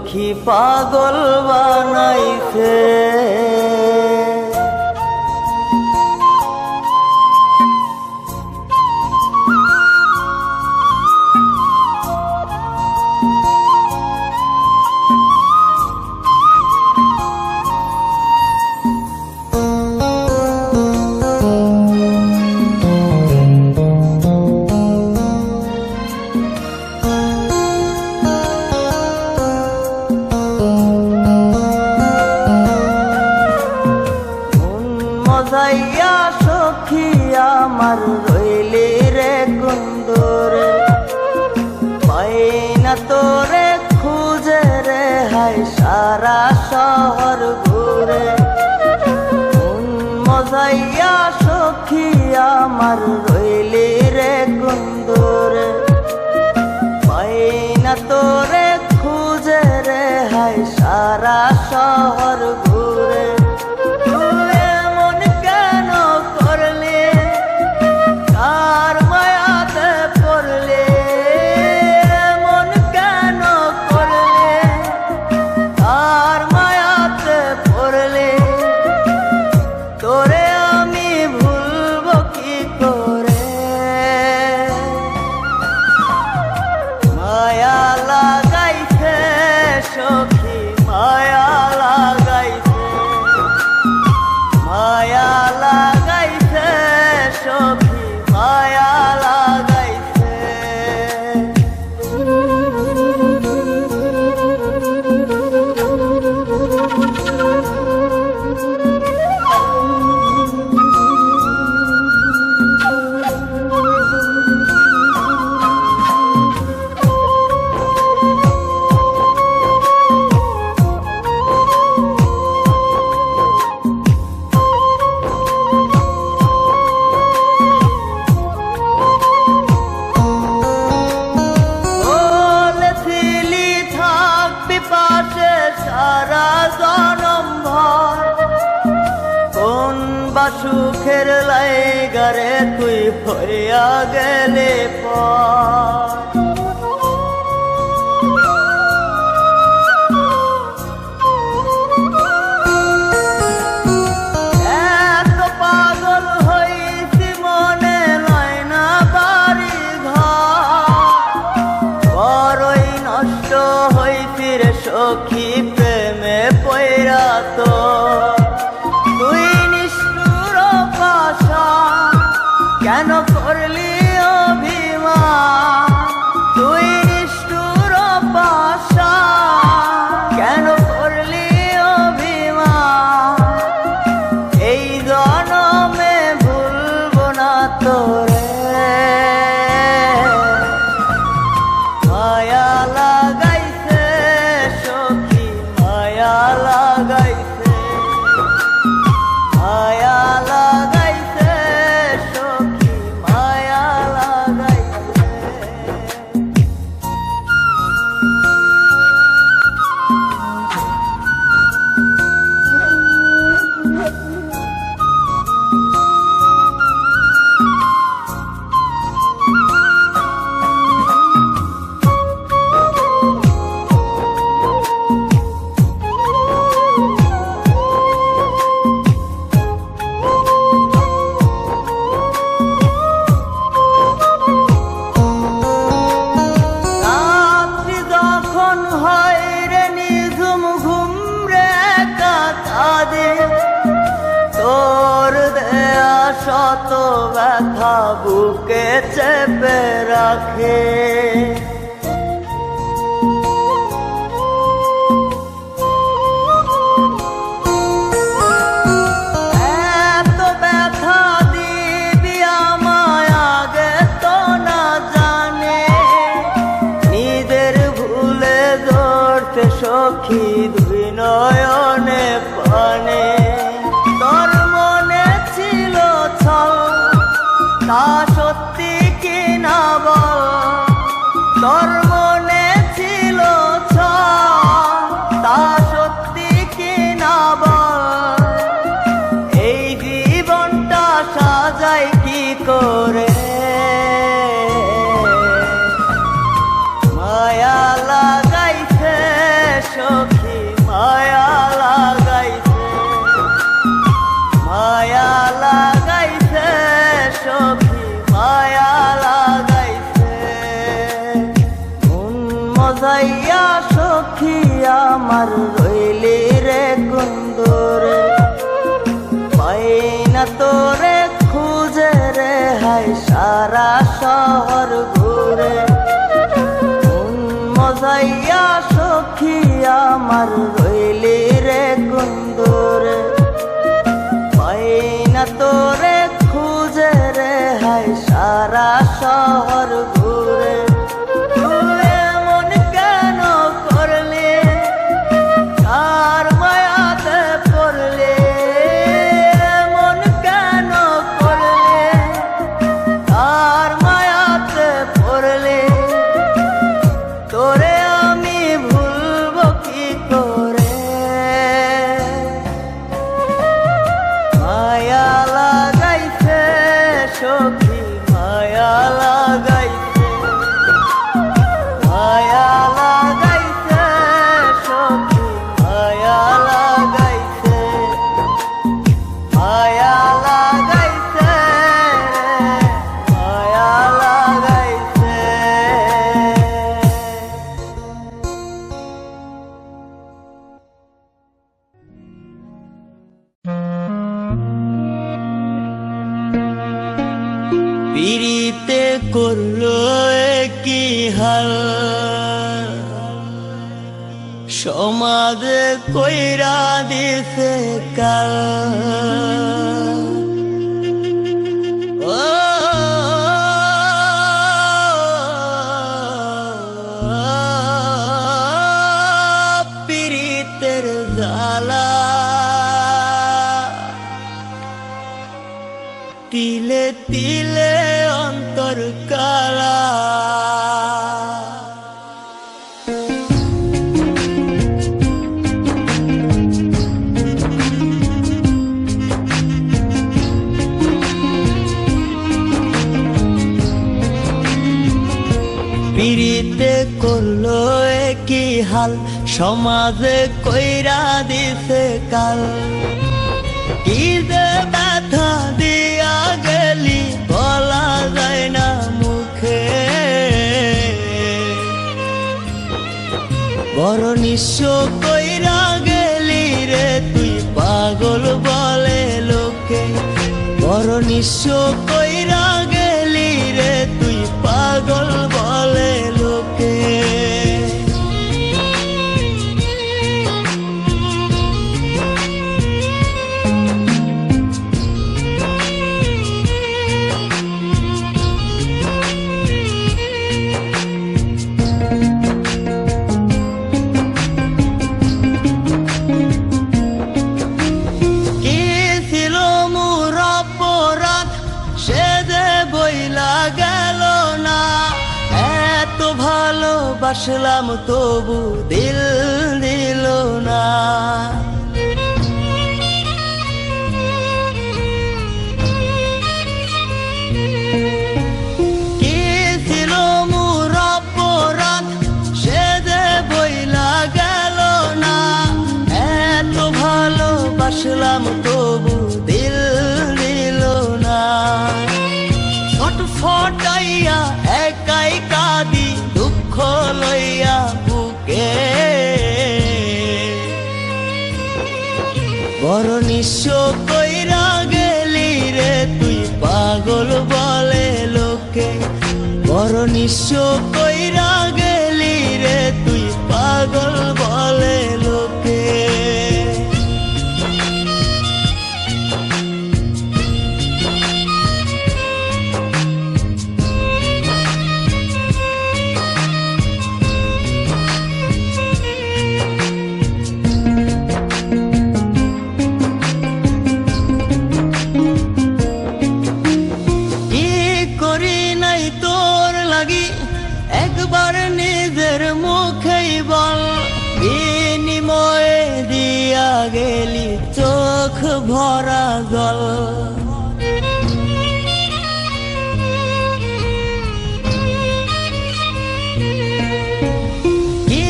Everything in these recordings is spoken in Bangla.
সখী পাগল বানাইছে। মজাইয়া সখী আমার রইলি রে কুন্দরে, পাই না তোরে খুঁজে রে হাই সারা শহর ঘুরে। মজাইয়া সখী আমার রইলি রে কুন্দরে, পাই না তোরে খুঁজে রে হাই সারা শহর ঘুরে। সখী মায়া লাগাইছে, মায়া লাগাইছে সখী মায়া লাগাইছে। সারা জনম ভর কোন বা সুখের লাইগারে তুই হইয়া গেলে পর। এত পাগল হইছি মনে লয় না বাড়ি ঘর, বড়ই নষ্ট হইছি রে সখী প্রেমে পয়রা। তো তুই নিষ্ঠুর পাশান কেন করলি অভিমান, তুই নিষ্ঠুর পাশান কেন করলি অভিমান। এই জনমে ভুলবো না তোরে, মায়া লাগাইছে সখী মায়া লাগাইছে, মায়া লাগাইছে সখী মায়া লাগাইছে। তোর দেয়া শত ব্যথা বুকে চেপে রাখে, এত ব্যথা দিবি আমায় আগে তো না জানে। নিজের ভুলে ধরতে সখী দুই নয়নে পানে। তোর মনে ছিল ছল তা সত্যি কি না বল, তোর মনে ছিল ছল তা সত্যি কি না বল। এই জীবনটা সাজাই কি করে, মায়া লাগাইছে মায়া লাগাইছে, মায়া লাগাইছে সখী মায়া লাগাইছে। মন মজাইয়া সখী আমার রইলি রে কুন্দরে, পাই না তোরে খুঁজে রে হায় সারা শহর ঘুরে। মন মজাইয়া সখী আমার রইলি রে কুন্দরে, পাই না তোরে খুঁজে রে হায় সারা শহর ঘুরে। তুই এমন কেন করলি, কার মায়াতে পড়লি, এমন কেন করলি, কার মায়াতে পড়লি। তোরে আমি ভুলব কি করে, মায়া লাগাইছে সখী মায়া লাগাইছে, মায়া লাগাইছে সখী মায়া লাগাইছে, মায়া লাগাইছে মায়া লাগাইছে। পিরিতে করলো কি হাল, সমাজে কইরা দিছে কাল। ও পিরিতের জ্বালা, তিলে তিলে অন্তর কালা। পিরিতে করলো কি হাল, সমাজে কইরা দিছে কাল। কি যে ব্যথা দিয়া গেলি বলা যায় না মুখে, বড় নিঃস্ব কইরা গেলি রে তুই পাগল বলে লোকে, বড় নিঃস্ব কইরা গেলি রে তুই পাগল বলে লোকে। ভালোবাসলাম তবু দিল দিল না, কি ছিল মোর অপরাধ সে যে বইলা গেল না। এত ভালোবাসলাম তবু দিল দিল না, ছটফটাইয়া একাই কাঁদি দুঃখ লইয়া বুকে, বড় নিঃস্ব কইরা গেলি রে তুই পাগল বলে লোকে, বড় নিঃস্ব কইরা গেলি রে তুই পাগল বলে লোকে। একবার নিজের মুখেই বল, বিনিময়ে দিয়া গেলি চোখ ভরা জল। কি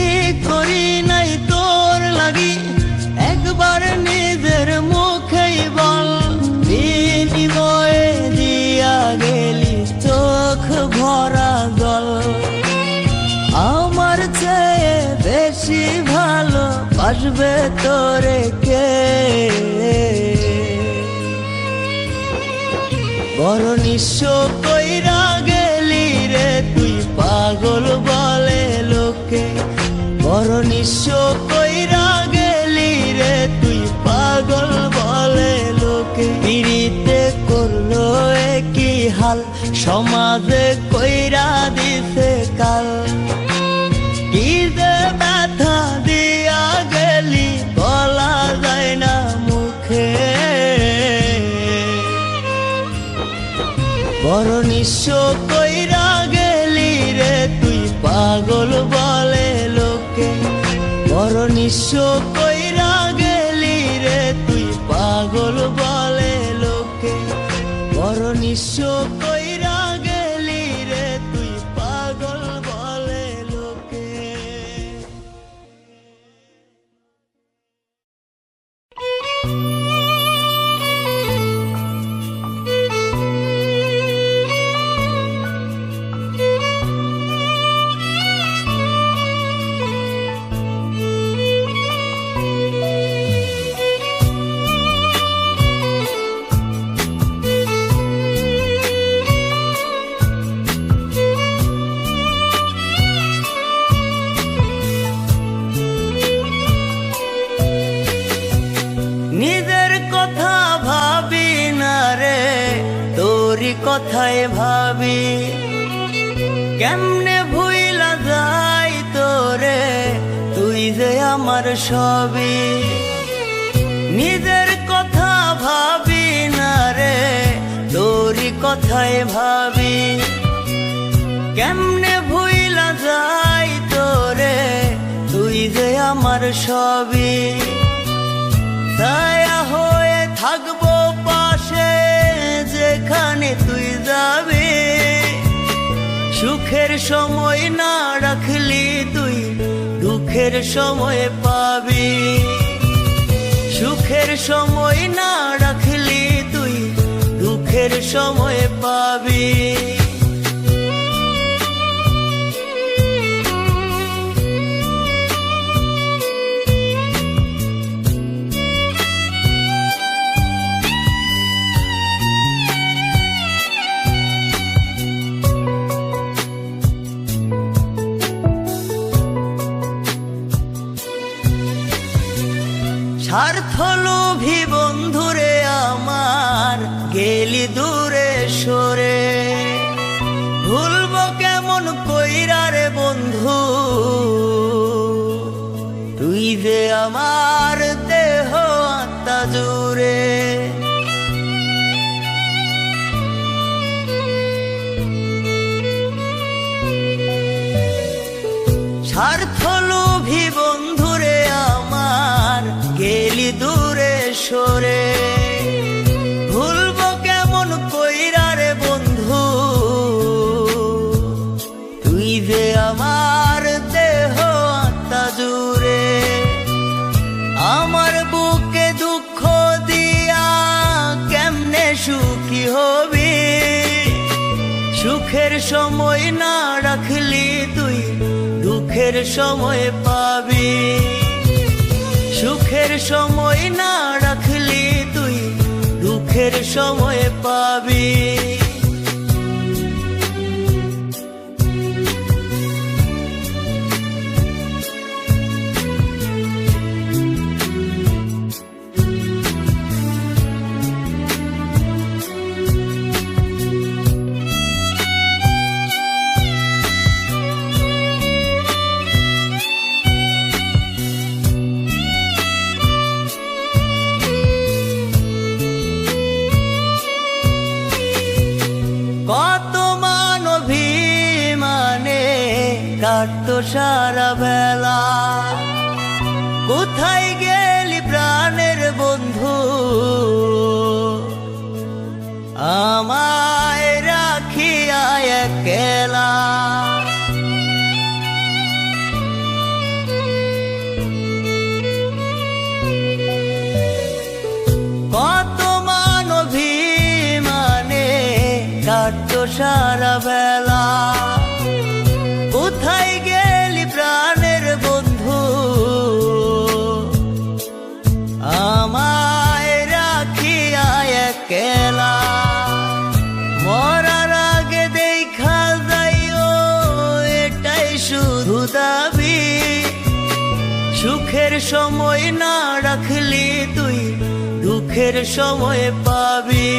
করি নাই তোর লাগি ভেতরে কে বড় নিঃস্ব কইরা গেলি রে তুই পাগল বলে লোকে বড় নিঃস্ব কইরা গেলি রে তুই পাগল বলে লোকে পিরিতে করলো একই হাল সমাজে কইরা দিছে কাল কি যে ব্যথা দিয়া গেলি বলা যায় না মুখে বড় নিঃস্ব কইরা গেলি রে তুই পাগল বলে লোকে বড় নিঃস্ব কইরা গেলি রে তুই পাগল বলে লোকে বড় নিঃস্ব কইরা গেলি রে তুই পাগল বলে লোকে কথায় ভাবি কেমনে ভুইলা যাই তোরে তুই যে আমার সবই নিজের কথা ভাবি না রে তোরই কথায় ভাবি কেমনে ভুইলা যাই তোরে তুই যে আমার সবই ছায়া হয়ে থাকবো পাশে যেখানে তুই যাবি সুখের সময় না রাখলি তুই দুঃখের সময় পাবি সুখের সময় না রাখলি তুই দুঃখের সময় পাবি স্বার্থলোভী বন্ধুরে আমার গেলি দূরে সরে ভুলবো কেমন কইরা রে বন্ধু তুই যে আমার দেহ আত্মা জুড়ে স্বার্থলোভী বন্ধুরে আমার গেলি দূরে সরে ভুলবো কেমন কইরা রে বন্ধু তুই যে আমার দেহ আত্মা জুড়ে আমার বুকে দুঃখ দিয়া কেমনে সুখী হবি সুখের সময় না রাখলি তুই দুঃখের সময় পাবি সুখের সময় না রাখলি তুই দুঃখের সময় পাবি কত মান অভিমানে কাটতো সারা বেলা কোথায় গেলি প্রাণের বন্ধু আমায় রাখিয়া একলা কত মান অভিমানে কাটতো সারা বেলা কোথায় গেলি প্রাণের বন্ধু সময় না রাখলে তুই দুঃখের সময় পাবি,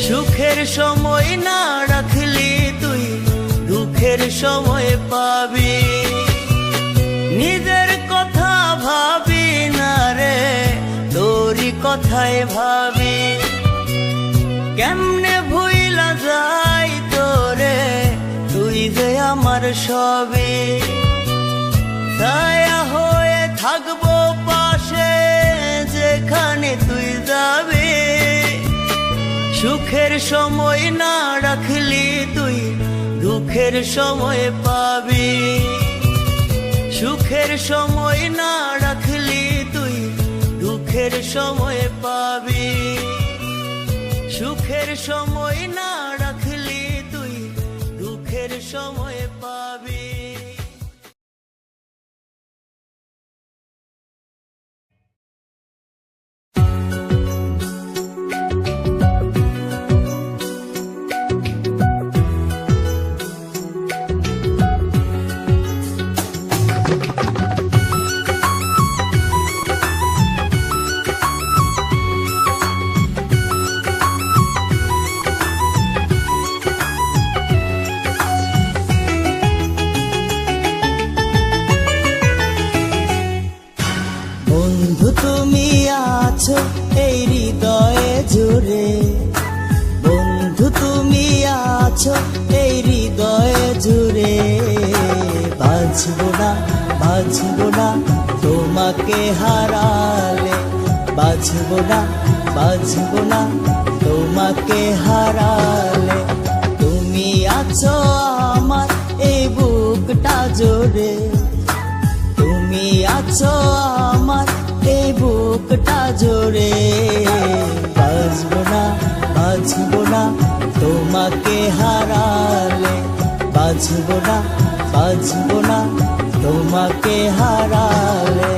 সুখের সময় না রাখলে তুই দুঃখের সময় পাবি। নিজের কথা ভাবি না রে, তোরই কথায় ভাবি। কেমনে ভুইলা যাই তোরে, তুই যে আমার সবই। ছায়া হয়ে থাকবো পাশে, যেখানে তুই যাবি। সুখের সময় না রাখলি তুই দুঃখের সময় পাবি, সুখের সময় না রাখলি তুই দুঃখের সময় পাবি, সুখের সময় না রাখলি তুই দুঃখের সময় পাবি। বন্ধু তুমি আছো এই হৃদয়ে জুড়ে, বন্ধু তুমি আছো এই হৃদয়ে জুড়ে। বাঁচবো না বাঁচবো না তোমাকে হারালে, বাঁচবো না বাঁচবো না তোমাকে হারালে। তুমি আছো আমার এই বুকটা জুড়ে, তুমি আছো আমার এই বুকটা জোরে। বাঁচবো না বাঁচবো না তোমাকে হারালে, বাঁচবো না বাঁচবো না তোমাকে হারালে।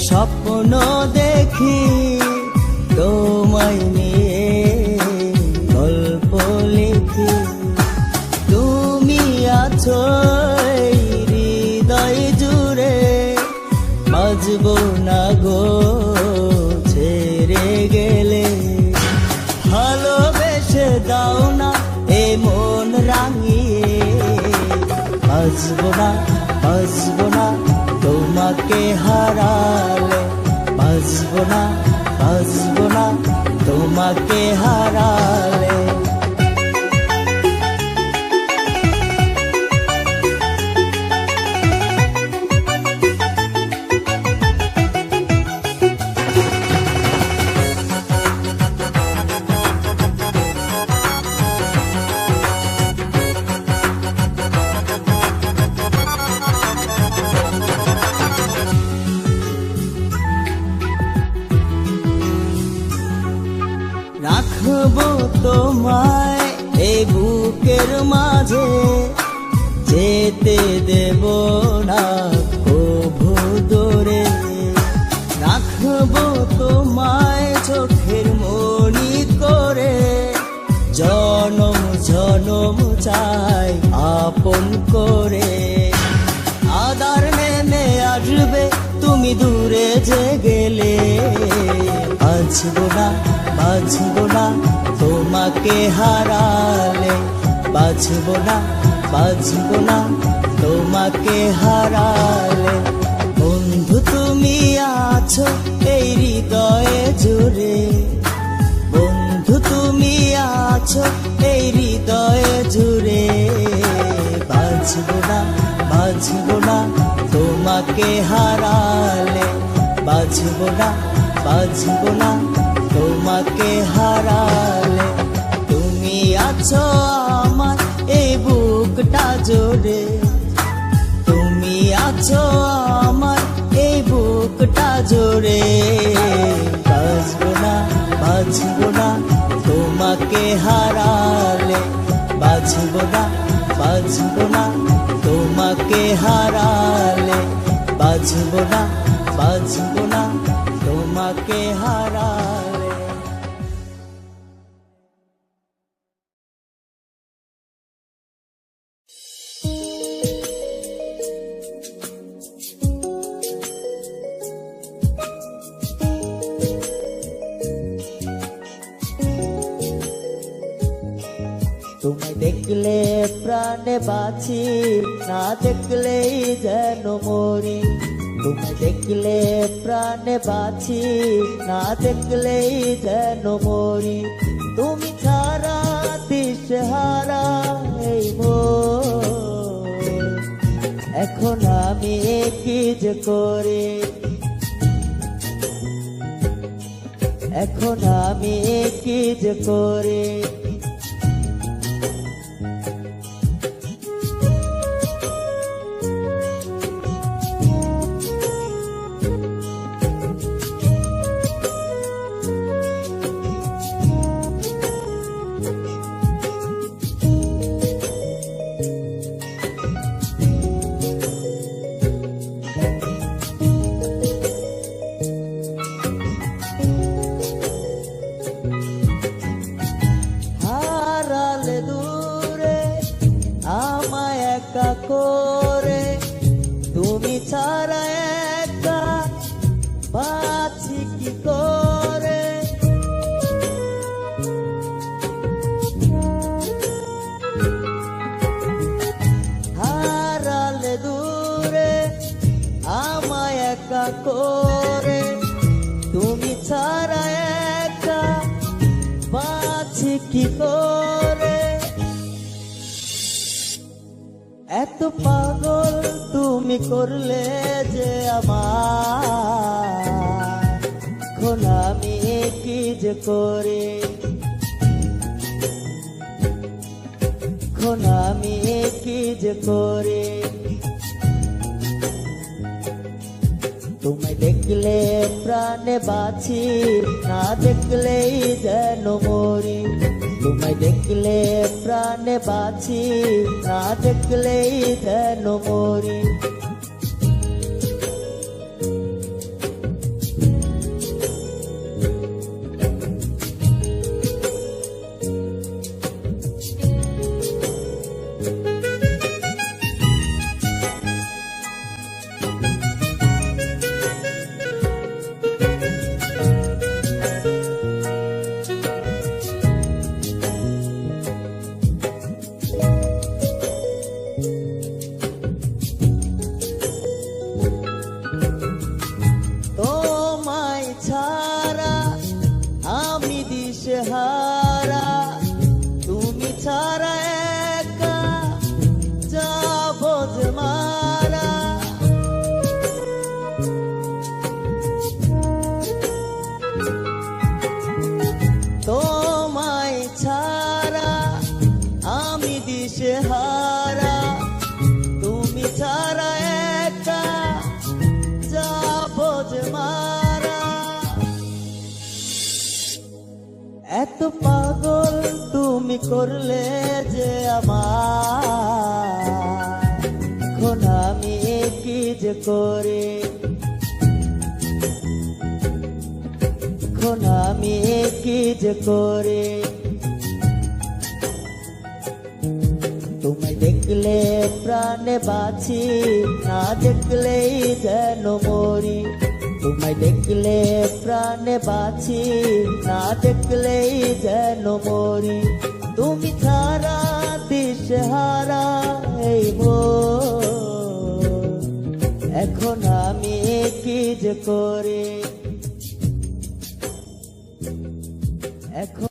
স্বপ্ন দেখি তোমায় নিয়ে, গল্প লিখি। তুমি আছো হৃদয় জুড়ে, বাঁচবো না গো ছেড়ে গেলে। ভালোবেসে দাও না এ মন রাঙিয়ে, বাঁচবো না বাঁচবো না তোমাকে হারালে, বাঁচবো না বাঁচবো না তোমাকে হারালে। রাখবো তোমায় এই বুকের মাঝে, যেতে দেব না কভু দূরে। রাখবো তোমায় চোখের মনি করে, জনম জনম চাই আপন করে। আধার নেমে আসবে তুমি দূরে যে গেলে, বাঁচবো না বাঁচবো না তোমাকে হারালে, বাঁচবো না বাঁচবো না তোমাকে হারালে। বন্ধু তুমি আছো এই হৃদয়ে জুড়ে, বন্ধু তুমি আছো এই হৃদয়ে জুড়ে। বাঁচবো না বাঁচবো না তোমাকে হারালে, বাঁচবো না বাঁচবো না তোমাকে হারালে। তুমি আছো আমার এই বুকটা জোরে, তুমি আছো আমার বুকটা জোরে। বাঁচবো না বাঁচবো না তোমাকে হারালে, বাঁচবো না বাঁচবো না তোমাকে হারালে, বাঁচবো না বাঁচবো না তোমাকে হারালে। তোমায় দেখলে প্রাণে বাঁচি, না দেখলেই যেন মরি। তোমায় দেখলে প্রাণে বাঁচি, না দেখলেই যেন মরি। তুমি ছাড়া দিশেহারা এই মন, এখন আমি কি যে করি, এখন আমি কি যে করি। করে তুমি ছাড়া একা বাঁচি কি করে। হারালে দূরে আমায় একা করে, তুমি ছাড়া একা বাঁচি কি করে। এত পাগল তুমি করলে যে আমার, এখন আমি কি যে করি, এখন আমি কি যে করি। তোমায় দেখলে প্রাণে বাঁচি, না দেখলেই যেন মরি। তোমায় দেখলে প্রাণে বাঁচি, না দেখলেই যেন মরি। হারা তুমি ছাড়া একা যাব যে মারা। তোমায় ছাড়া আমি দিশে হারা, তুমি ছাড়া একা যাব যে মারা। এত পাগল তুমি করলে যে আমার, এখন আমি কি যে করি, এখন আমি কি যে করি। তোমায় দেখলে প্রাণে বাঁচি, না দেখলেই যেন মরি। তোমায় দেখলে প্রাণে বাঁচি, না দেখলেই যেন মরি। তুমি ছাড়া দিশেহারা এই মন, এখন আমি কি যে করি, এখন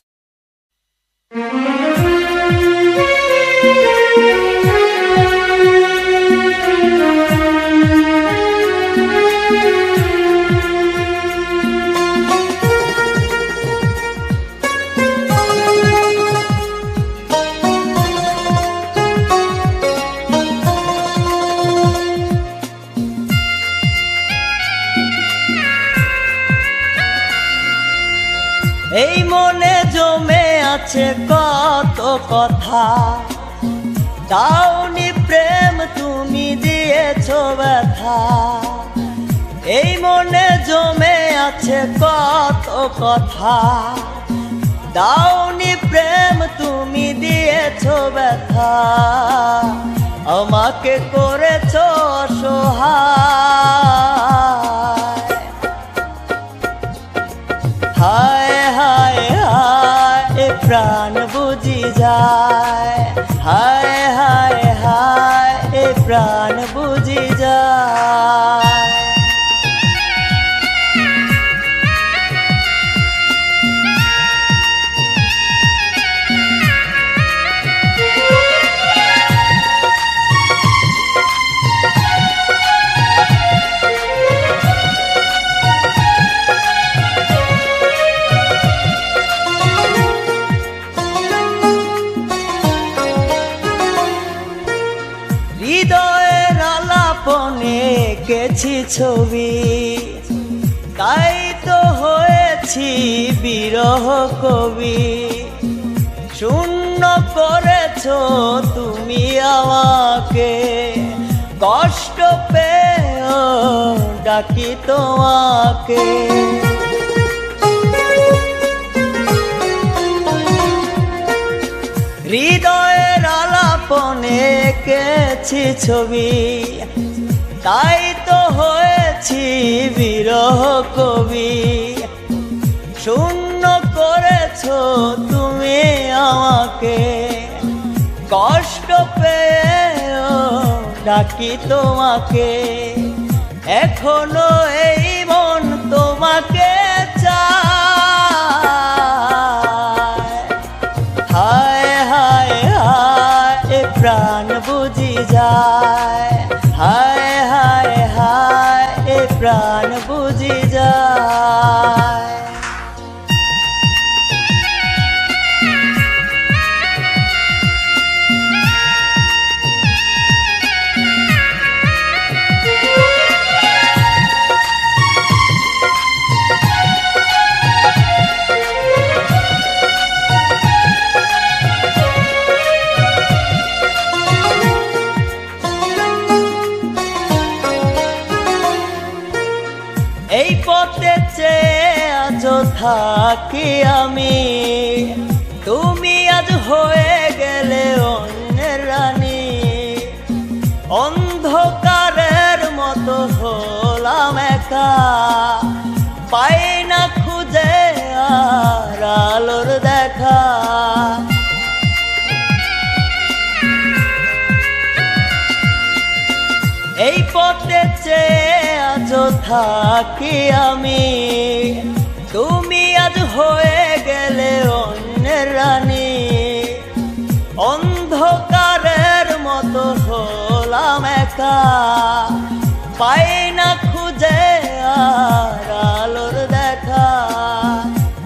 এই মনে জমে আছে কত কথা, দাওনি প্রেম তুমি দিয়েছো ব্যথা। এই মনে জমে আছে কত কথা, দাওনি প্রেম তুমি দিয়েছো ব্যথা। আমাকে করেছো অসহায়, হায় হায় হায় এ প্রাণ বুঝি যায়, হায় হায় হায় এ প্রাণ বুঝি যায়। হৃদয়ের আলাপনে এঁকেছি ছবি, তাই তো হয়েছি বিরহ কবি। শূন্য করেছো তুমি আমাকে, কষ্ট পেয়েও ডাকি তোমাকে। হৃদয়ের আলাপনে এঁকেছি ছবি, তাই তো হয়েছি বিরহ কবি। শূন্য করেছো তুমি আমাকে, কষ্ট পেয়েও ডাকি তোমাকে। এখনো এই মন তোমাকে চায়, হায় হায় হায় এ প্রাণ বুঝি যায়, হায় হায় হায় এ প্রাণ বুঝি যায়। এই পথে চেয়ে আজ থাকি আমি, তুমি আজ হয়ে গেলে অন্যের রানী। অন্ধকারের মতো হলাম একা, পাই না খুঁজে আর আলোর দেখা। এই পথে চেয়ে আজ থাকি আমি, তুমি আজ হয়ে গেলে অন্যের রানী। অন্ধকারের মতো হলাম একা, পাই না খুঁজে আর আলোর দেখা।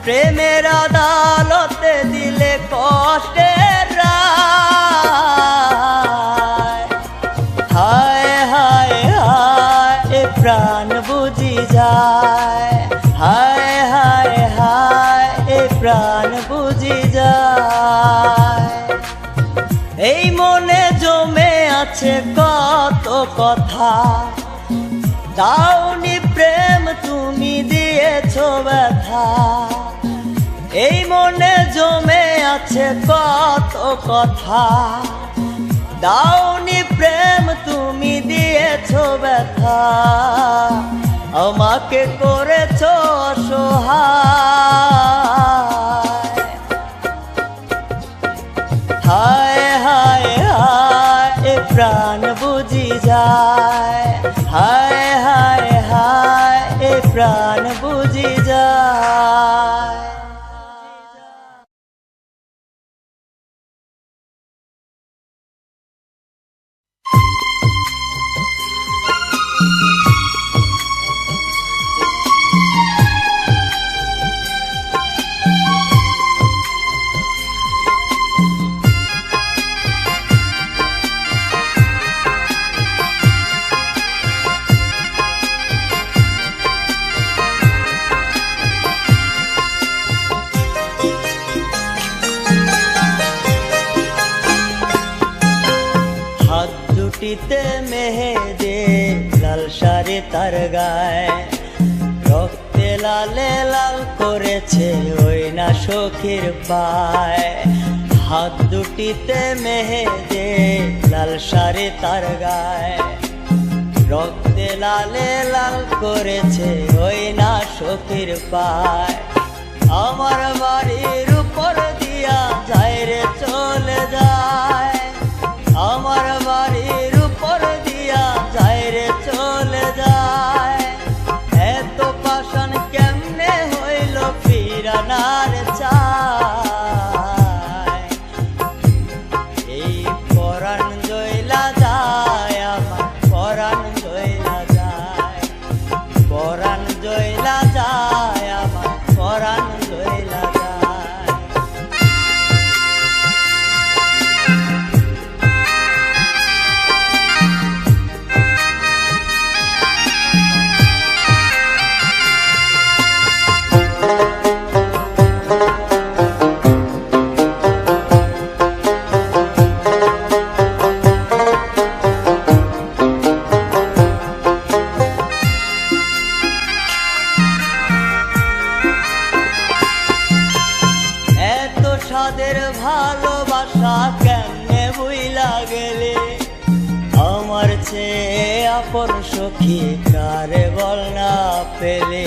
প্রেমের আদালতে দিলে কষ্টের রায়, হায় হায় হায় এ প্রাণ বুঝি যায়, হায় হায় হায় এ প্রাণ বুঝি যায়। এই মনে জমে আছে কত কথা, দাওনি প্রেম তুমি দিয়েছো ব্যথা। এই মনে জমে আছে কত কথা, দাওনি প্রেম তুমি দিয়েছো ব্যথা। আমাকে করেছো অসহায়, হায় হায় হায় এ প্রাণ বুঝি যায়, হায় হায় হায় এ প্রাণ বুঝি যায়। দুটিতে মেহেদি লাল শাড়ি তার গায়ে, রক্তে লালে লাল করেছে ওই না সখীর পায়। হাত দুটিতে মেহেদি লাল শাড়ি তার গায়ে, রক্তে লালে লাল করেছে ওই না সখীর পায়। আমার বাড়ির উপর দিয়া যায় রে চলে যায়, আমার বাড়ির উপর দিয়া যায় রে চলে যায়। এত পাষাণ কেমনে হইল ফিরানার চায়, এই পরাণ জয়লা যায় আমার পরাণ জয়লা যায়, পরাণ জয়লা যায় আমার পরাণ জয়লা যায়। সাদের ভালোবাসা কেমনে বুইলা গেলে, আমার চেয়ে আপন সখী কারে বল না পেলে।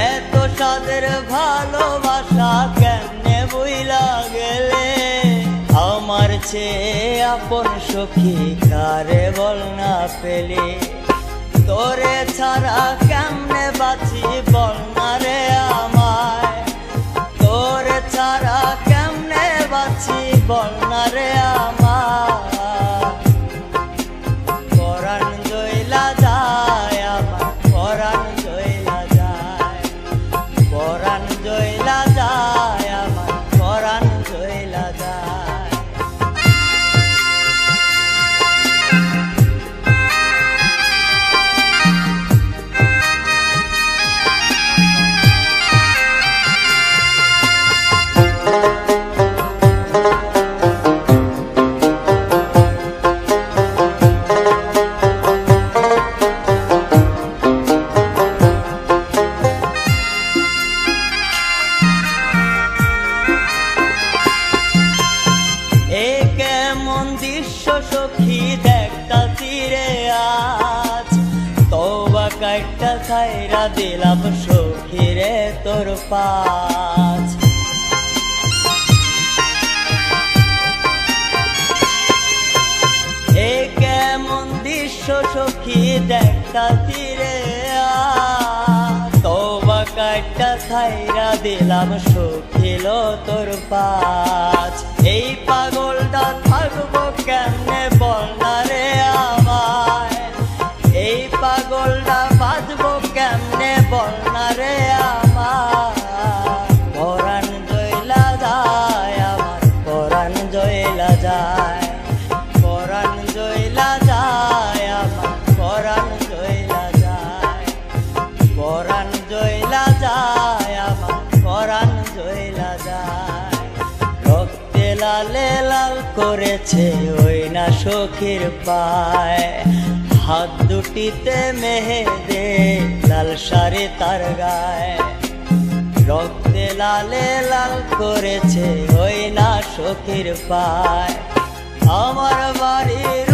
এত সাদের ভালোবাসা কেমনে বুইলা গেলে, আমার চেয়ে আপন সখী কারে বল না পেলে। তোরে ছাড়া কেমনে বাঁচি বল না রে আমায়, তোরে ছাড়া কেমনে বাঁচি বল না রে আমায়। পরাণ জয়লা যায় আমার পরাণ জয়লা যায়, পরাণ জয়লা যায় আমার পরাণ জয়লা যায়। সখী দেখতাছি রে আজ, তওবা কাইটা ছাইরা দিলাম সখী রে তোর পাছ। এ কেমন দৃশ্য সখী দেখতাছি রে আজ, তওবা কাইটা ছাইরা দিলাম সখী লো তোর পাছ। এই পাগলটা থাকবো কেমনে বল না রে আমায়, এই পাগলটা বাঁচবো কেমনে বল না রে আমায়। পরাণ জয়লা যায় আমার পরাণ জয়লা যায়, পরাণ জয়লা যায় আমার পরাণ জয়লা যায়, পরাণ জয়লা যায় আমার পরাণ জয়লা যায়। রক্তে লালে লাল করেছে ওই না সখীর পায়, হাত দুটিতে মেহেদি লাল শাড়ি তার গায়ে, রক্তে লালে লাল করেছে ওই না সখীর পায়। আমার বাড়ির